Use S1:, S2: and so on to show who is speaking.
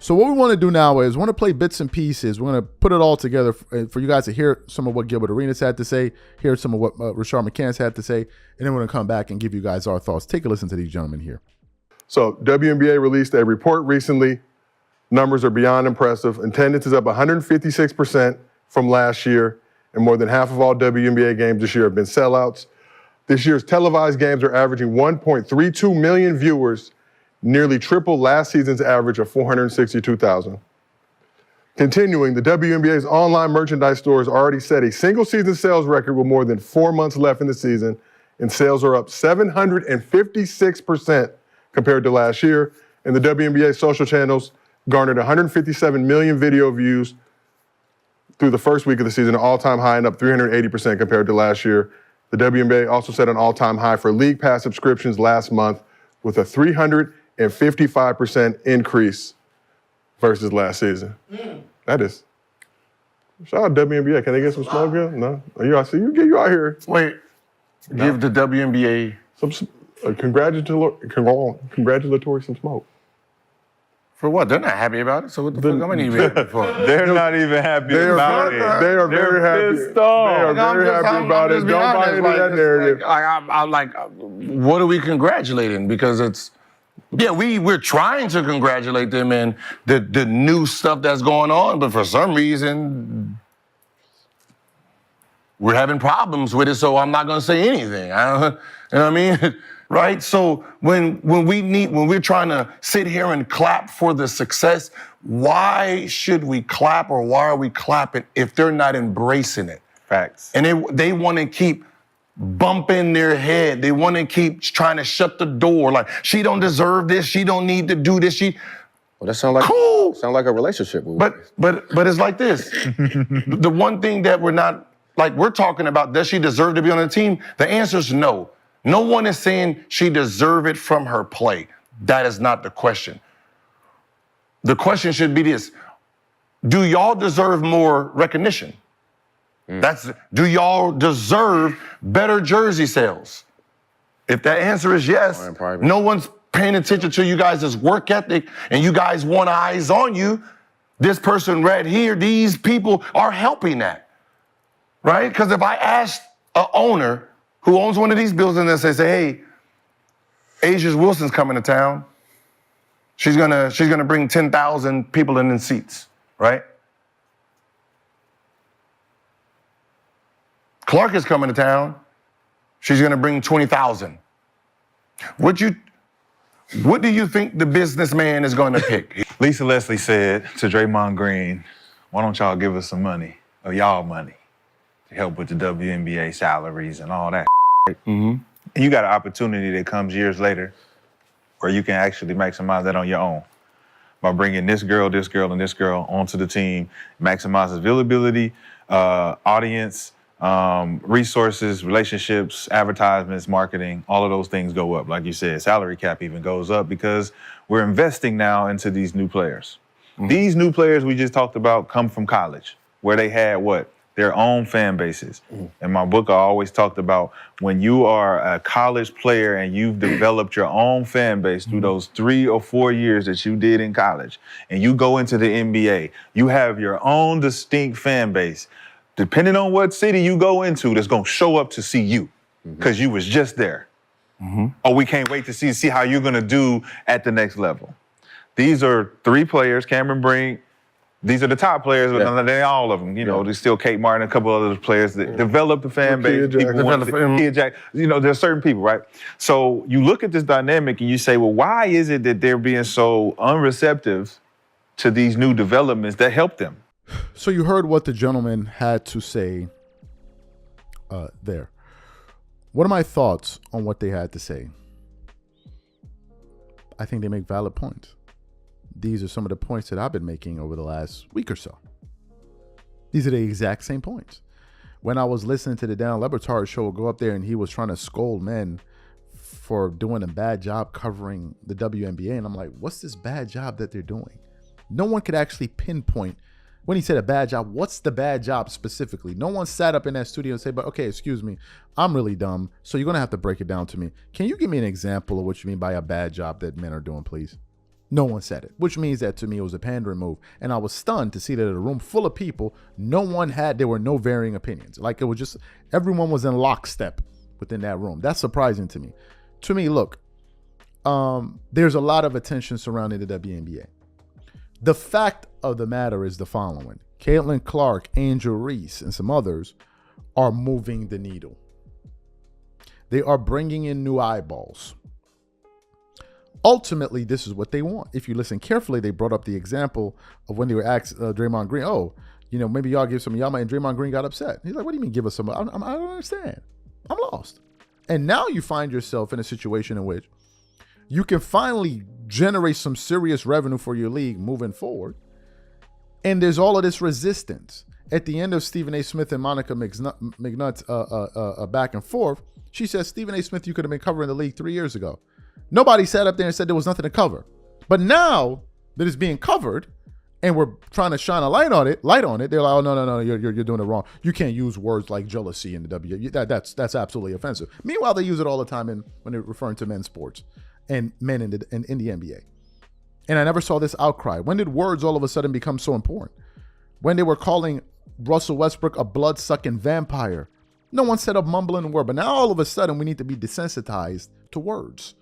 S1: So what we want to do now is we want to play bits and pieces. We're going to put it all together for you guys to hear some of what Gilbert Arenas had to say, hear some of what Rashard McCants had to say, and then we're going to come back and give you guys our thoughts. Take a listen to these gentlemen here.
S2: So WNBA released a report recently. Numbers are beyond impressive. Attendance is up 156% from last year, and more than half of all WNBA games this year have been sellouts. This year's televised games are averaging 1.32 million viewers, nearly triple last season's average of 462,000. Continuing, the WNBA's online merchandise stores already set a single-season sales record with more than 4 months left in the season, and sales are up 756% compared to last year. And the WNBA social channels garnered 157 million video views through the first week of the season, an all-time high and up 380% compared to last year. The WNBA also set an all-time high for League Pass subscriptions last month with a 355% increase versus last season. That is. Shout out WNBA. Can they get some smoke here? No? You out here.
S3: Wait. No. Give the WNBA
S2: some congratulatory some smoke.
S3: For what? They're not happy about it, so what the fuck am I even happy for?
S4: They're not even happy about it.
S2: They are very happy. They are very happy about it. Don't buy into that narrative.
S3: I'm like, what are we congratulating? Because it's, we're trying to congratulate them in the new stuff that's going on, but for some reason, we're having problems with it, so I'm not gonna say anything. You know what I mean? Right? So when we're trying to sit here and clap for the success, why should we clap or why are we clapping if they're not embracing it?
S4: Facts.
S3: And they want to keep bumping their head. They want to keep trying to shut the door. Like, she don't deserve this. She don't need to do this.
S5: Well, that sound like
S3: cool.
S5: Sound like a relationship.
S3: But it's like this. The one thing that we're talking about, does she deserve to be on the team? The answer is no. No one is saying she deserves it from her play. That is not the question. The question should be this: do y'all deserve more recognition? Do y'all deserve better jersey sales? If that answer is yes, no one's paying attention to you guys' work ethic and you guys want eyes on you. This person right here, these people are helping that, right? Because if I asked an owner who owns one of these buildings and say, hey, Asia Wilson's coming to town. She's gonna bring 10,000 people in seats, right? Clark is coming to town. She's gonna bring 20,000. What do you think the businessman is gonna pick?
S4: Lisa Leslie said to Draymond Green, why don't y'all give us some money, or y'all money, to help with the WNBA salaries and all that.
S3: Mm-hmm.
S4: And you got an opportunity that comes years later where you can actually maximize that on your own by bringing this girl, and this girl onto the team, maximizes availability, audience, resources, relationships, advertisements, marketing, all of those things go up. Like you said, salary cap even goes up because we're investing now into these new players. Mm-hmm. These new players we just talked about come from college where they had their own fan bases. In my book, I always talked about when you are a college player and you've developed your own fan base through those 3 or 4 years that you did in college, and you go into the NBA, you have your own distinct fan base. Depending on what city you go into, that's gonna show up to see you because you was just there. Mm-hmm. Oh, we can't wait to see how you're gonna do at the next level. These are 3 players, Cameron Brink. These are the top players, but they all of them. There's still Kate Martin, a couple other players that develop the fan base. There's certain people, right? So you look at this dynamic and you say, well, why is it that they're being so unreceptive to these new developments that help them?
S1: So you heard what the gentleman had to say there. What are my thoughts on what they had to say? I think they make valid points. These are some of the points that I've been making over the last week or so. These are the exact same points. When I was listening to the Dan Le Batard show go up there and he was trying to scold men for doing a bad job covering the WNBA, and I'm like, what's this bad job that they're doing? No one could actually pinpoint when he said a bad job. What's the bad job specifically? No one sat up in that studio and said, but okay, excuse me, I'm really dumb, so you're going to have to break it down to me. Can you give me an example of what you mean by a bad job that men are doing, please? No one said it, which means that to me it was a pandering move. And I was stunned to see that in a room full of people, there were no varying opinions. Like it was just, everyone was in lockstep within that room. That's surprising to me. To me, look, there's a lot of attention surrounding the WNBA. The fact of the matter is the following. Caitlin Clark, Angel Reese, and some others are moving the needle. They are bringing in new eyeballs. Ultimately, this is what they want. If you listen carefully, they brought up the example of when they were asked Draymond Green, maybe y'all give some of y'all, and Draymond Green got upset. He's like, what do you mean give us some? I don't understand. I'm lost. And now you find yourself in a situation in which you can finally generate some serious revenue for your league moving forward. And there's all of this resistance. At the end of Stephen A. Smith and Monica McNutt's back and forth, she says, Stephen A. Smith, you could have been covering the league 3 years ago. Nobody sat up there and said there was nothing to cover. But now that it's being covered and we're trying to shine a light on it, they're like, oh, no, you're doing it wrong. You can't use words like jealousy in the WWE. That's absolutely offensive. Meanwhile, they use it all the time when they're referring to men's sports and men in the NBA. And I never saw this outcry. When did words all of a sudden become so important? When they were calling Russell Westbrook a blood-sucking vampire. No one said a mumbling word. But now all of a sudden we need to be desensitized to words.